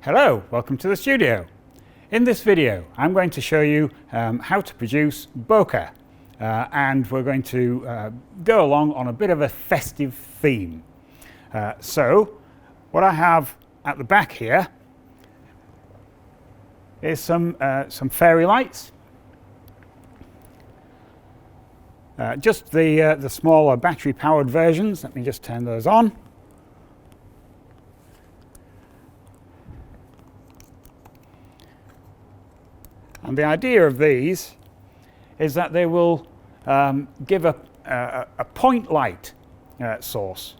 Hello, welcome to the studio. In this video I'm going to show you how to produce bokeh and we're going to go along on a bit of a festive theme. So what I have at the back here is some fairy lights. Just the smaller battery powered versions. Let me just turn those on. And the idea of these is that they will give a point light source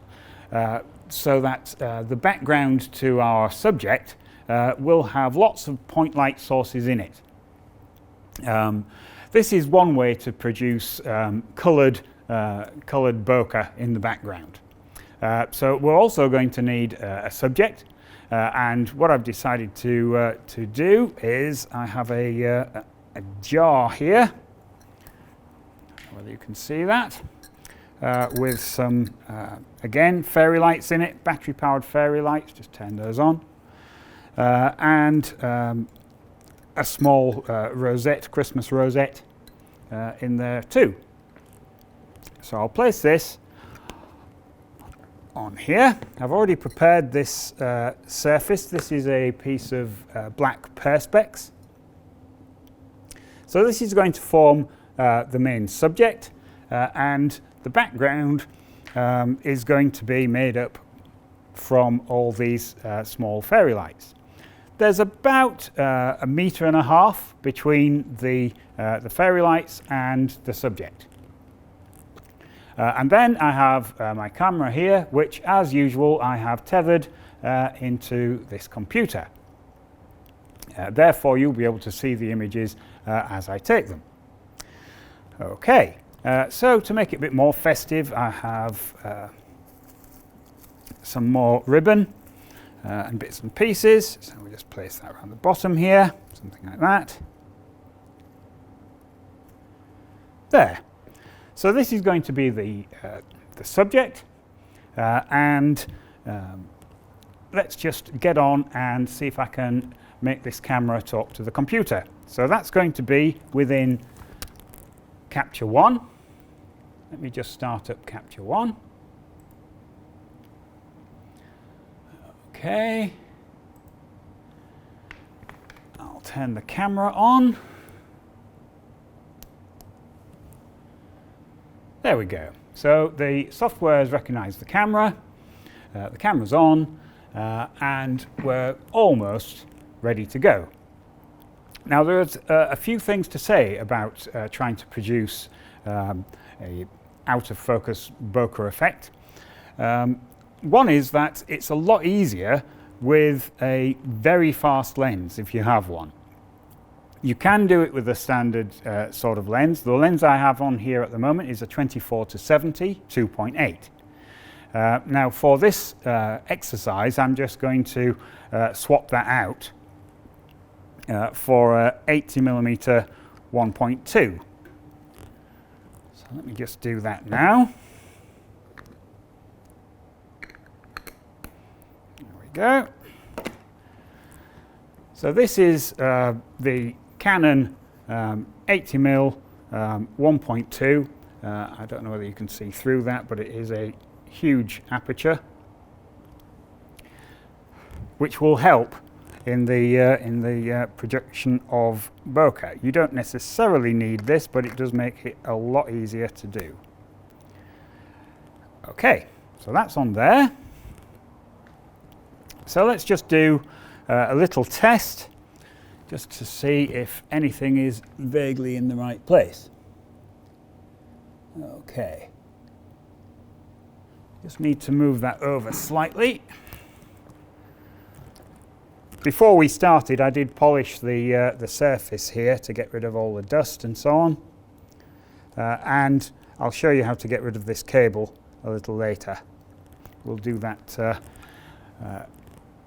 so that the background to our subject will have lots of point light sources in it. This is one way to produce coloured bokeh in the background. So we're also going to need a subject. And what I've decided to do is I have a jar here, whether you can see that, with some, again, fairy lights in it, battery powered fairy lights, just turn those on, and a small rosette, Christmas rosette in there too. So I'll place this on here. I've already prepared this surface. This is a piece of black perspex. So this is going to form the main subject and the background is going to be made up from all these small fairy lights. There's about 1.5 meters between the fairy lights and the subject. And then I have my camera here, which as usual I have tethered into this computer. Therefore you'll be able to see the images as I take them. Okay, so to make it a bit more festive I have some more ribbon and bits and pieces. So we just place that around the bottom here, something like that. There. So this is going to be the subject, and let's just get on and see if I can make this camera talk to the computer. So that's going to be within Capture One. Let me just start up Capture One. Okay. I'll turn the camera on. There we go. So the software has recognised the camera's on, and we're almost ready to go. Now there's a few things to say about trying to produce a out of focus bokeh effect. One is that it's a lot easier with a very fast lens if you have one. You can do it with a standard sort of lens. The lens I have on here at the moment is a 24-70 2.8. Now for this exercise I'm just going to swap that out for a 80mm 1.2. So let me just do that now. There we go. So this is the Canon 80mm 1.2. I don't know whether you can see through that, but it is a huge aperture, which will help in the production of bokeh. You don't necessarily need this, but it does make it a lot easier to do. Okay, so that's on there. So let's just do a little test, just to see if anything is vaguely in the right place. Okay. Just need to move that over slightly. Before we started, I did polish the surface here to get rid of all the dust and so on. And I'll show you how to get rid of this cable a little later. We'll do that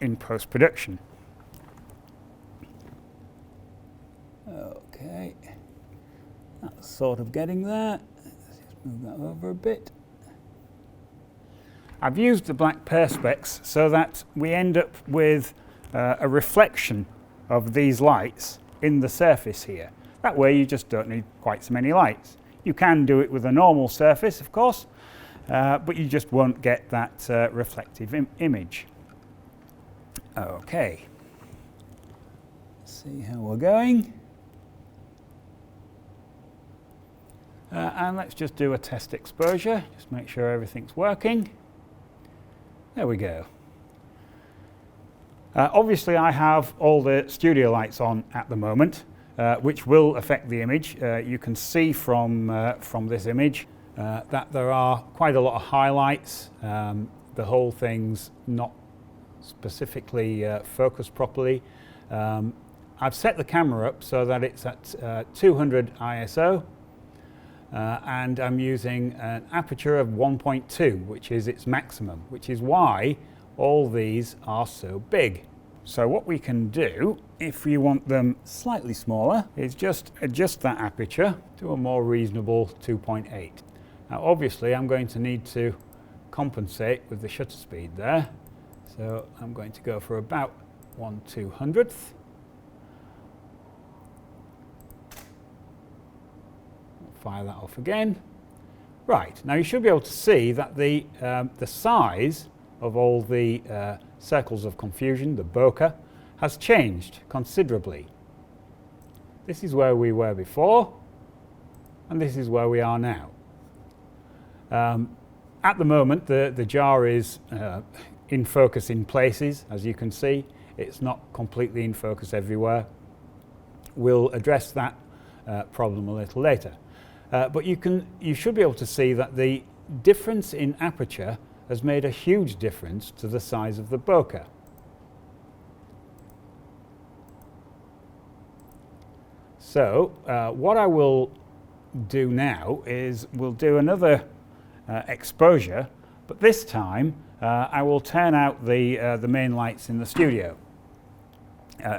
in post-production. Okay, that's sort of getting there. Let's just move that over a bit. I've used the black perspex so that we end up with a reflection of these lights in the surface here. That way you just don't need quite so many lights. You can do it with a normal surface, of course, but you just won't get that reflective image. Okay, let's see how we're going. And let's just do a test exposure, just make sure everything's working. There we go. Obviously I have all the studio lights on at the moment, which will affect the image. You can see from this image that there are quite a lot of highlights. The whole thing's not specifically focused properly. I've set the camera up so that it's at 200 ISO. And I'm using an aperture of 1.2, which is its maximum, which is why all these are so big. So what we can do, if you want them slightly smaller, is just adjust that aperture to a more reasonable 2.8. Now obviously I'm going to need to compensate with the shutter speed there. So I'm going to go for about 1/200th. Fire that off again. Right, now you should be able to see that the size of all the circles of confusion, the bokeh, has changed considerably. This is where we were before, and this is where we are now. At the moment, the jar is in focus in places, as you can see. It's not completely in focus everywhere. We'll address that problem a little later. But you should be able to see that the difference in aperture has made a huge difference to the size of the bokeh. So what I will do now is we'll do another exposure, but this time I will turn out the main lights in the studio.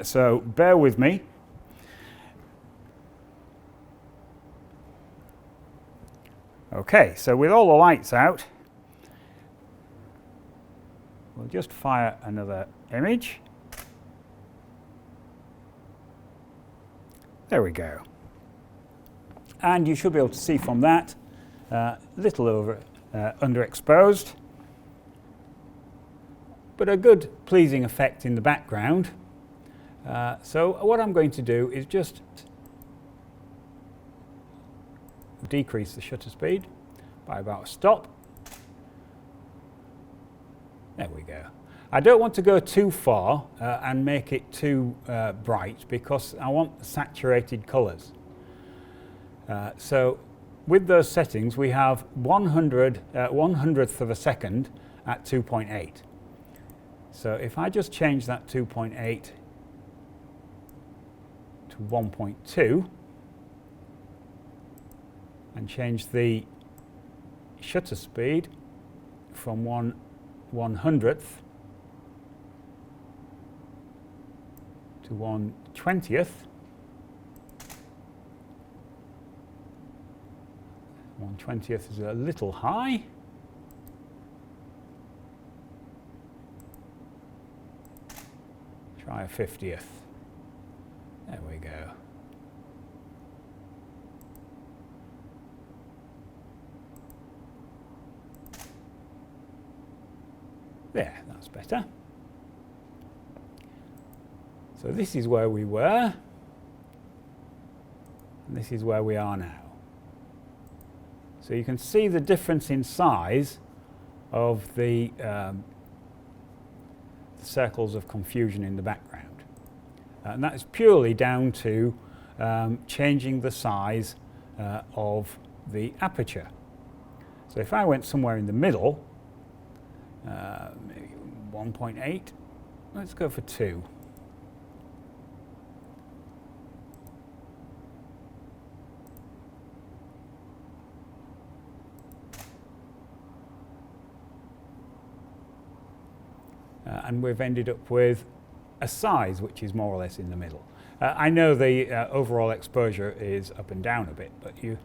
So bear with me. Okay, so with all the lights out, we'll just fire another image. There we go. And you should be able to see from that, little underexposed, but a good pleasing effect in the background. So what I'm going to do is just decrease the shutter speed by about a stop. There we go. I don't want to go too far and make it too bright because I want saturated colours. So with those settings we have 1/100th of a second at 2.8. So if I just change that 2.8 to 1.2 and change the shutter speed from 1/100th to 1/20th. 1/20th is a little high. Try a 50th. There we go. There, that's better. So this is where we were, and this is where we are now. So you can see the difference in size of the circles of confusion in the background. And that is purely down to changing the size of the aperture. So if I went somewhere in the middle, maybe 1.8, let's go for 2. And we've ended up with a size which is more or less in the middle. I know the overall exposure is up and down a bit, but you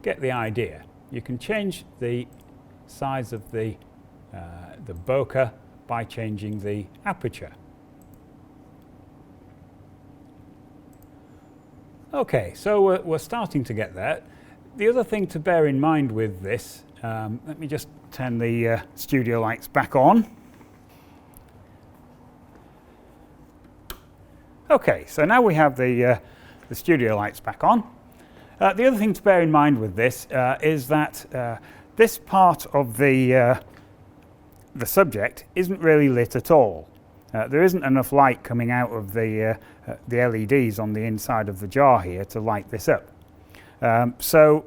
get the idea. You can change the size of the bokeh by changing the aperture. Okay, so we're starting to get there. The other thing to bear in mind with this, let me just turn the studio lights back on. Okay, so now we have the studio lights back on. The other thing to bear in mind with this is that this part of the subject isn't really lit at all. There isn't enough light coming out of the LEDs on the inside of the jar here to light this up. So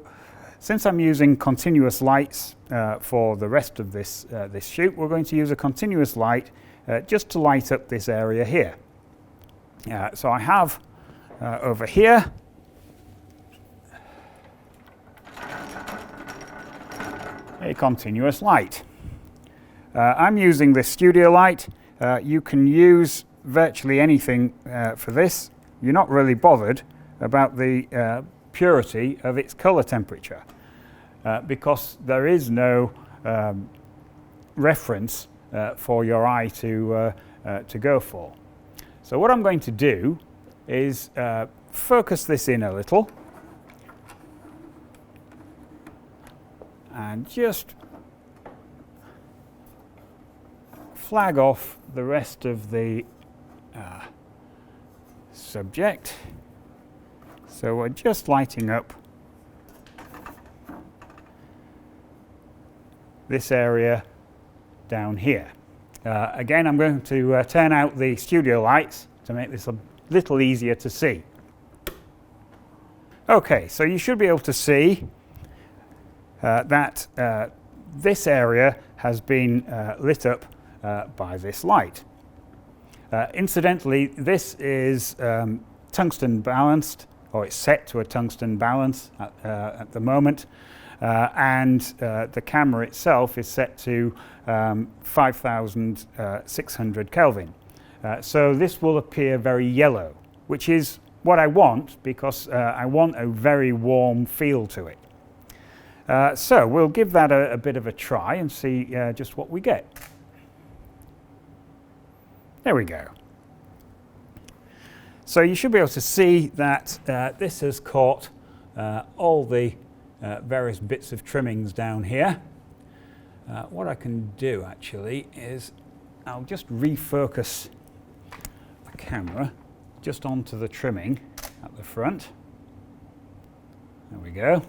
since I'm using continuous lights for the rest of this shoot, we're going to use a continuous light just to light up this area here. So I have over here a continuous light. I'm using this studio light. You can use virtually anything for this. You're not really bothered about the purity of its color temperature because there is no reference for your eye to go for. So what I'm going to do is focus this in a little and just flag off the rest of the subject. So we're just lighting up this area down here. Again, I'm going to turn out the studio lights to make this a little easier to see. Okay, so you should be able to see that this area has been lit up by this light. Incidentally, this is tungsten balanced, or it's set to a tungsten balance at the moment, and the camera itself is set to 5600 Kelvin. So this will appear very yellow, which is what I want because I want a very warm feel to it. So we'll give that a bit of a try and see just what we get. There we go. So you should be able to see that this has caught all the various bits of trimmings down here. What I can do actually is I'll just refocus the camera just onto the trimming at the front. There we go.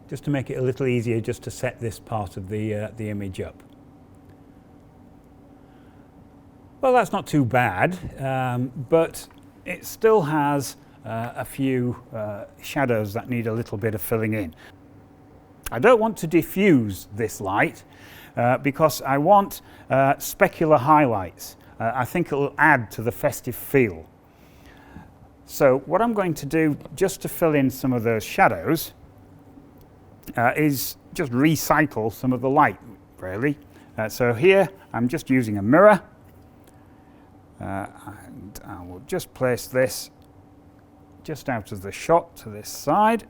Just to make it a little easier just to set this part of the image up. Well, that's not too bad, but it still has a few shadows that need a little bit of filling in. I don't want to diffuse this light because I want specular highlights. I think it will add to the festive feel. So what I'm going to do just to fill in some of those shadows is just recycle some of the light, really. So here I'm just using a mirror. And I will just place this just out of the shot to this side,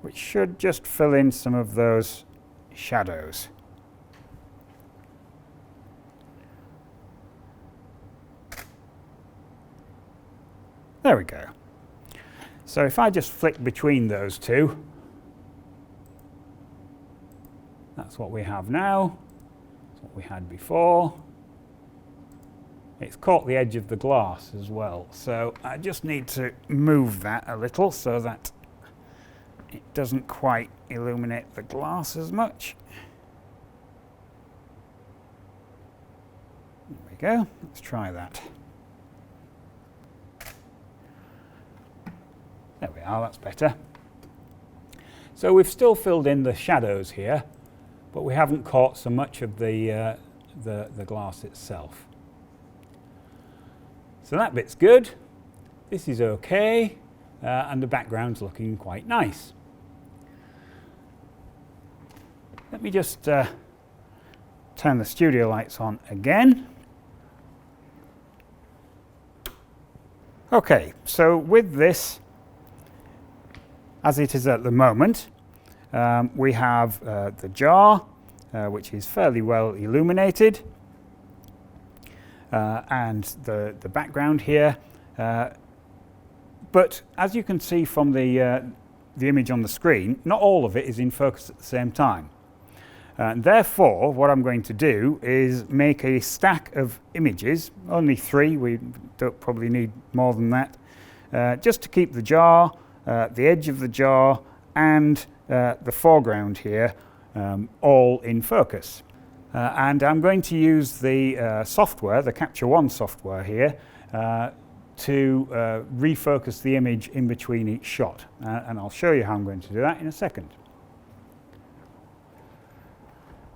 which should just fill in some of those shadows. There we go. So if I just flick between those two, that's what we have now. That's what we had before. It's caught the edge of the glass as well, so I just need to move that a little so that it doesn't quite illuminate the glass as much. There we go, let's try that. There we are, that's better. So we've still filled in the shadows here, but we haven't caught so much of the glass itself. So that bit's good, this is okay, and the background's looking quite nice. Let me just turn the studio lights on again. Okay, so with this, as it is at the moment, we have the jar, which is fairly well illuminated. And the background here But as you can see from the image on the screen, not all of it is in focus at the same time. And therefore, what I'm going to do is make a stack of images, only 3, we don't probably need more than that, just to keep the jar, the edge of the jar, and the foreground here all in focus. And I'm going to use the software, the Capture One software here, to refocus the image in between each shot. And I'll show you how I'm going to do that in a second.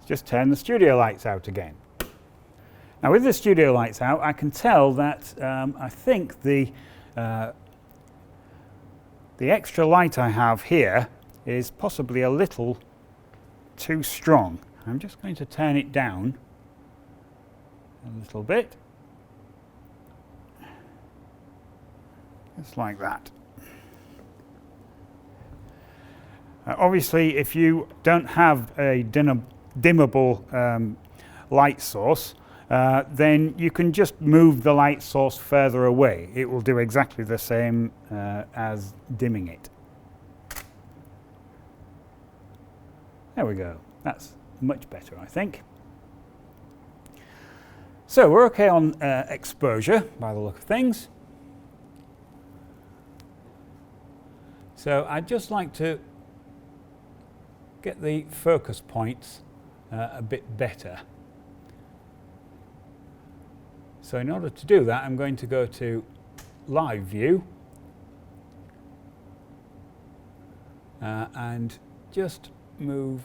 Just turn the studio lights out again. Now with the studio lights out, I can tell that I think the extra light I have here is possibly a little too strong. I'm just going to turn it down a little bit. Just like that. Obviously, if you don't have a dimmable light source, then you can just move the light source further away. It will do exactly the same as dimming it. There we go. That's much better, I think. So we're okay on exposure by the look of things. So I'd just like to get the focus points a bit better. So in order to do that, I'm going to go to Live View and just move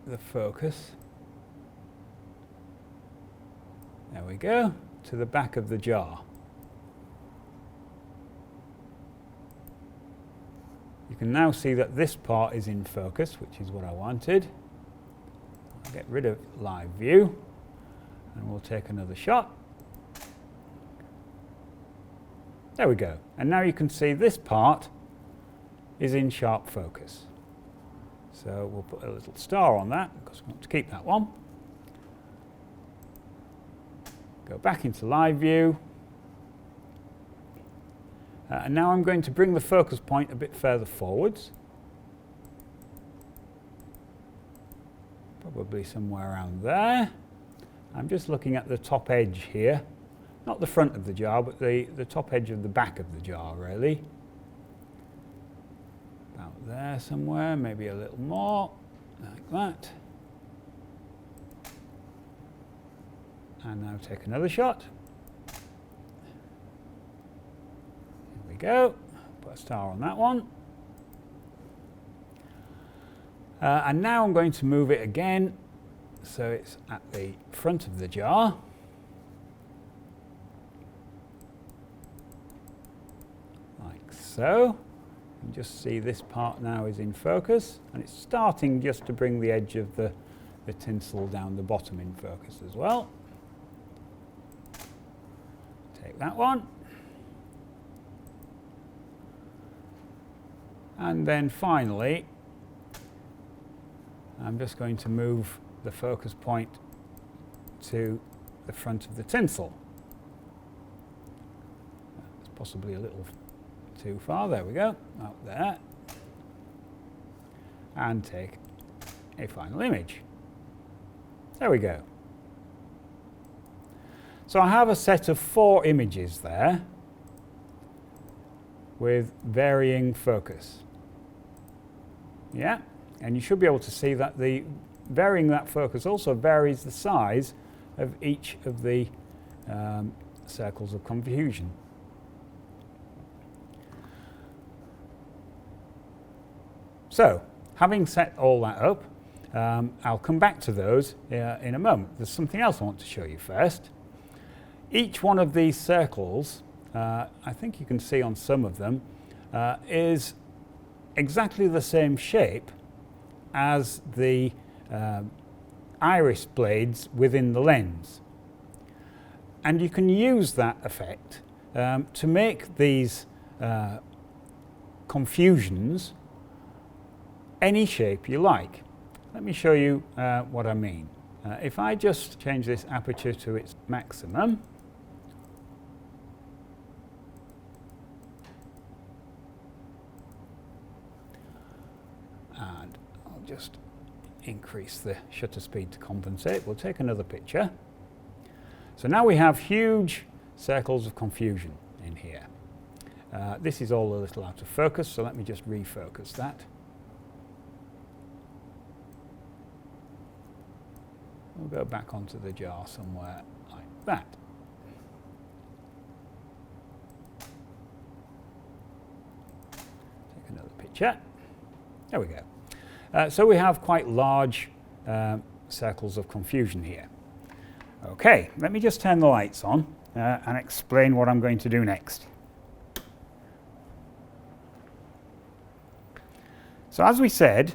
the focus, there we go, to the back of the jar. You can now see that this part is in focus, which is what I wanted. I'll get rid of Live View and we'll take another shot. There we go. And now you can see this part is in sharp focus. So we'll put a little star on that because we want to keep that one. Go back into Live View. And now I'm going to bring the focus point a bit further forwards. Probably somewhere around there. I'm just looking at the top edge here. Not the front of the jar, but the top edge of the back of the jar, really. About there somewhere, maybe a little more, like that. And now take another shot. Here we go. Put a star on that one. And now I'm going to move it again, so it's at the front of the jar. So, you can just see this part now is in focus, and it's starting just to bring the edge of the tinsel down the bottom in focus as well. Take that one. And then finally, I'm just going to move the focus point to the front of the tinsel. It's possibly a little too far. There we go, up there, and take a final image. There we go. So I have a set of 4 images there with varying focus. Yeah, and you should be able to see that the varying that focus also varies the size of each of the circles of confusion. So, having set all that up, I'll come back to those in a moment. There's something else I want to show you first. Each one of these circles, I think you can see on some of them, is exactly the same shape as the iris blades within the lens. And you can use that effect to make these confusions any shape you like. Let me show you what I mean. If I just change this aperture to its maximum, just increase the shutter speed to compensate. We'll take another picture. So now we have huge circles of confusion in here. This is all a little out of focus, so let me just refocus that. We'll go back onto the jar somewhere like that. Take another picture. There we go. So we have quite large circles of confusion here. Okay, let me just turn the lights on and explain what I'm going to do next. So as we said,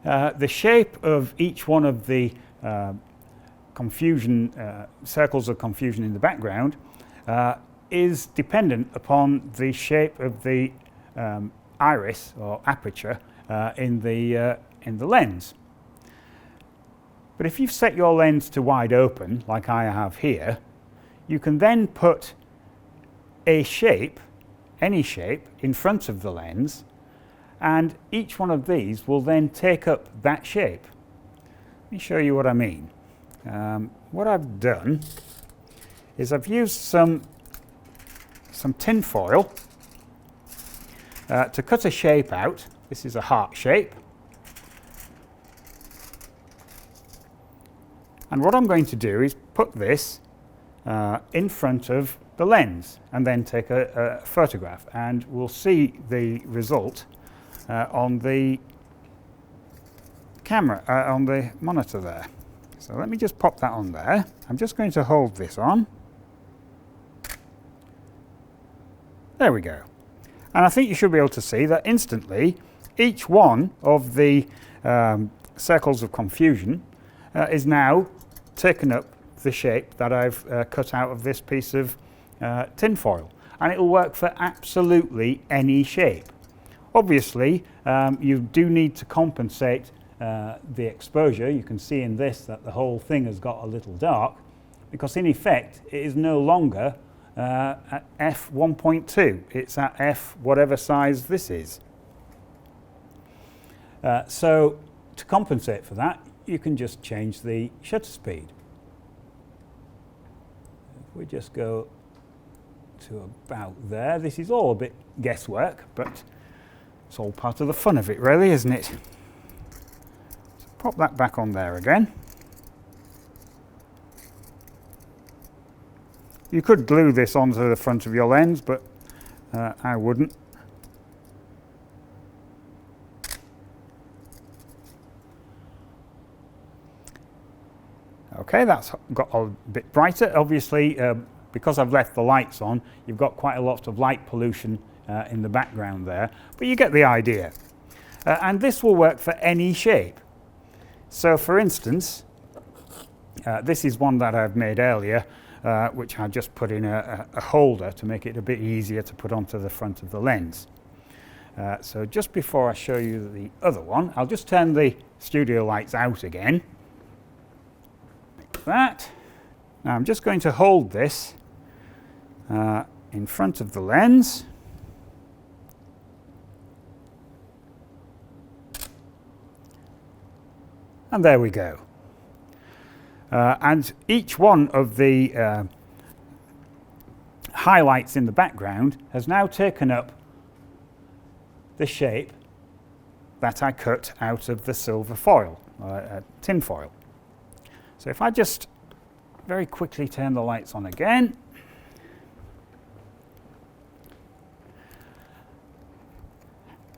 the shape of each one of the circles of confusion in the background is dependent upon the shape of the iris or aperture in the lens. But if you've set your lens to wide open, like I have here, you can then put a shape, any shape, in front of the lens, and each one of these will then take up that shape. Let me show you what I mean. What I've done is I've used some tin foil to cut a shape out. This is a heart shape. And what I'm going to do is put this in front of the lens and then take a photograph, and we'll see the result on the camera, on the monitor there. So let me just pop that on there. I'm just going to hold this on. There we go. And I think you should be able to see that instantly each one of the circles of confusion is now taken up the shape that I've cut out of this piece of tin foil, and it will work for absolutely any shape. Obviously, you do need to compensate the exposure. You can see in this that the whole thing has got a little dark, because in effect it is no longer at f1.2, it's at f whatever size this is. So to compensate for that, you can just change the shutter speed. If we just go to about there, this is all a bit guesswork, but it's all part of the fun of it, really, isn't it? So pop that back on there again. You could glue this onto the front of your lens, but I wouldn't. Okay, that's got a bit brighter. Obviously, because I've left the lights on, you've got quite a lot of light pollution in the background there, but you get the idea. And this will work for any shape. So for instance, this is one that I've made earlier, which I just put in a holder to make it a bit easier to put onto the front of the lens. So just before I show you the other one, I'll just turn the studio lights out again. Like that. Now I'm just going to hold this in front of the lens. And there we go. And each one of the highlights in the background has now taken up the shape that I cut out of the silver foil, tin foil. So if I just very quickly turn the lights on again.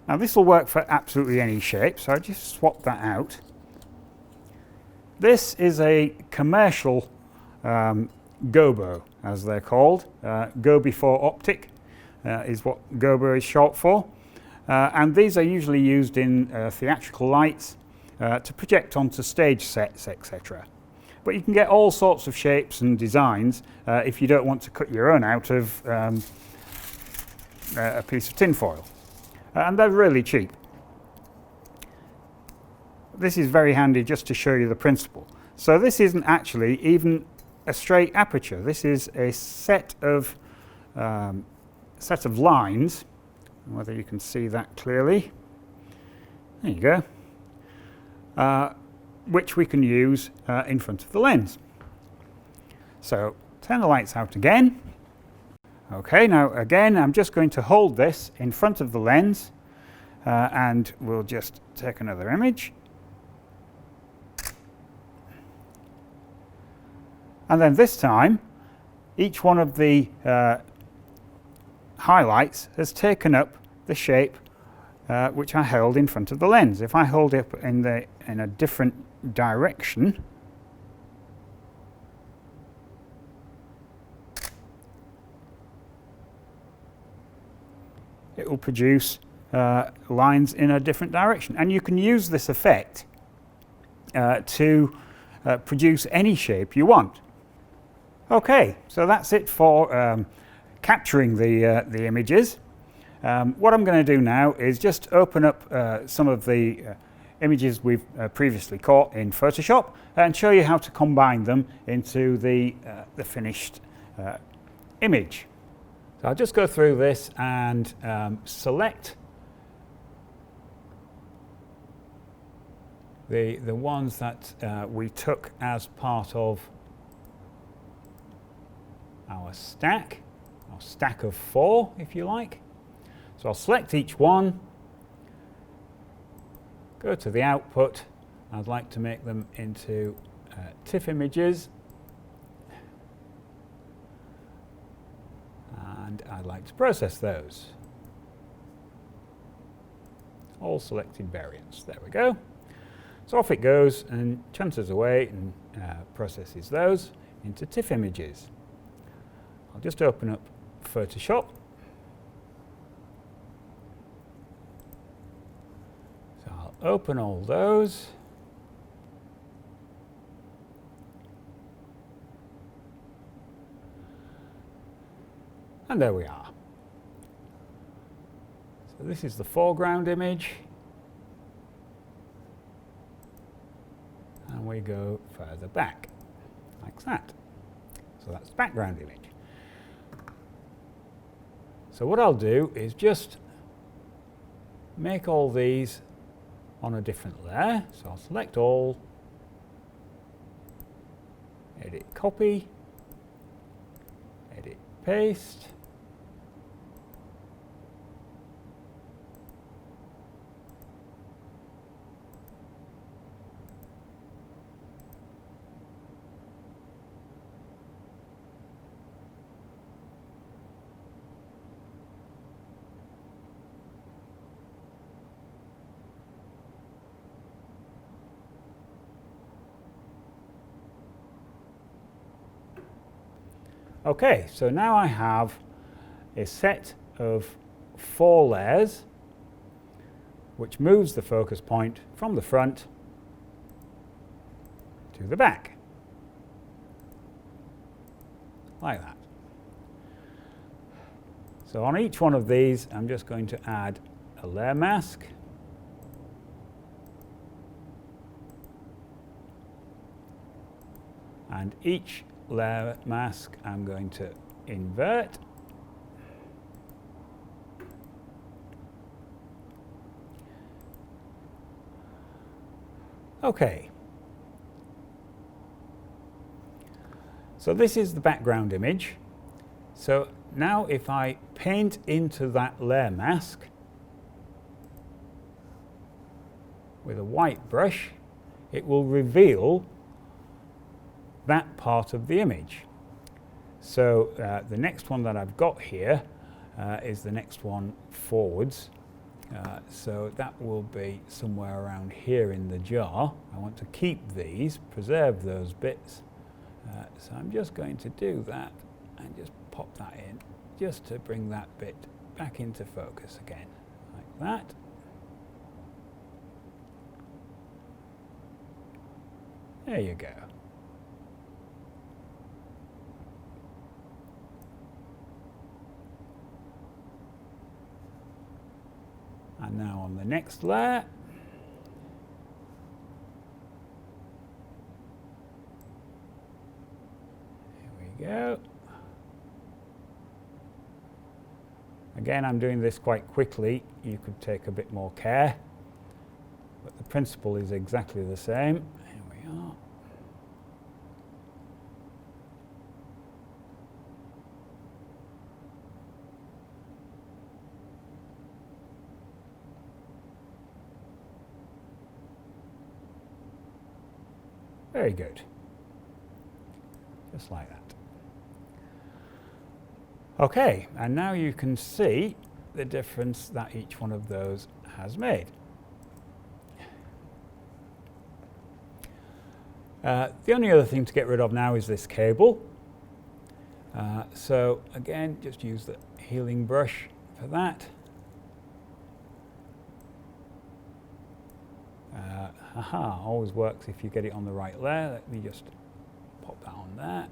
Now this will work for absolutely any shape, so I just swap that out. This is a commercial Gobo, as they're called. Go before optic is what Gobo is short for. And these are usually used in theatrical lights to project onto stage sets, etc. But you can get all sorts of shapes and designs if you don't want to cut your own out of a piece of tin foil. And they're really cheap. This is very handy just to show you the principle. So this isn't actually even a straight aperture. This is a set of lines, whether you can see that clearly. There you go. which we can use in front of the lens. So turn the lights out again. Okay, now again I'm just going to hold this in front of the lens and we'll just take another image. And then this time, each one of the highlights has taken up the shape which I held in front of the lens. If I hold it up in a different direction, it will produce lines in a different direction. And you can use this effect to produce any shape you want. Okay, so that's it for capturing the images. What I'm going to do now is just open up some of the images we've previously caught in Photoshop and show you how to combine them into the finished image. So I'll just go through this and select the ones that we took as part of our stack of 4, if you like. So I'll select each one, go to the output. I'd like to make them into TIFF images, and I'd like to process those. All selected variants. There we go. So off it goes and chances away and processes those into TIFF images. I'll just open up Photoshop. So I'll open all those. And there we are. So this is the foreground image. And we go further back, like that. So that's the background image. So what I'll do is just make all these on a different layer. So I'll select all, edit copy, edit paste. Okay, so now I have a set of 4 layers which moves the focus point from the front to the back, like that. So on each one of these I'm just going to add a layer mask. And each layer mask I'm going to invert. Okay. So this is the background image. So now if I paint into that layer mask with a white brush, it will reveal that part of the image. So the next one that I've got here is the next one forwards. So that will be somewhere around here in the jar. I want to keep these, preserve those bits. So I'm just going to do that and just pop that in, just to bring that bit back into focus again, like that. There you go. And now on the next layer, here we go. Again, I'm doing this quite quickly. You could take a bit more care. But the principle is exactly the same. Here we are. Very good. Just like that. Okay, and now you can see the difference that each one of those has made. The only other thing to get rid of now is this cable. So again, just use the healing brush for that. Always works if you get it on the right layer. Let me just pop that on there.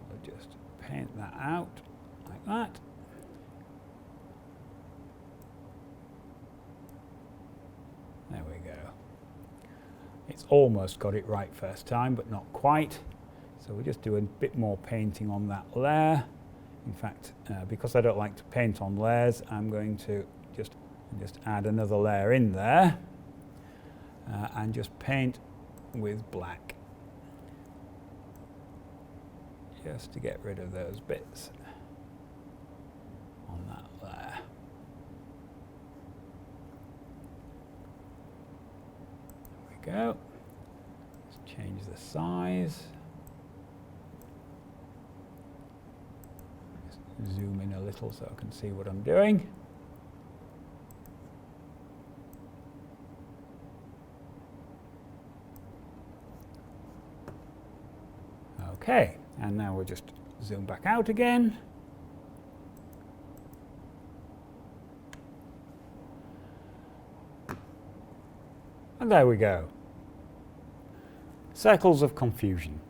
We'll just paint that out like that. There we go. It's almost got it right first time, but not quite. So we'll just do a bit more painting on that layer. In fact, because I don't like to paint on layers, I'm going to just add another layer in there and just paint with black, just to get rid of those bits on that layer. There we go. Let's change the size. Just zoom in a little so I can see what I'm doing. Okay, and now we'll just zoom back out again. And there we go. Circles of confusion.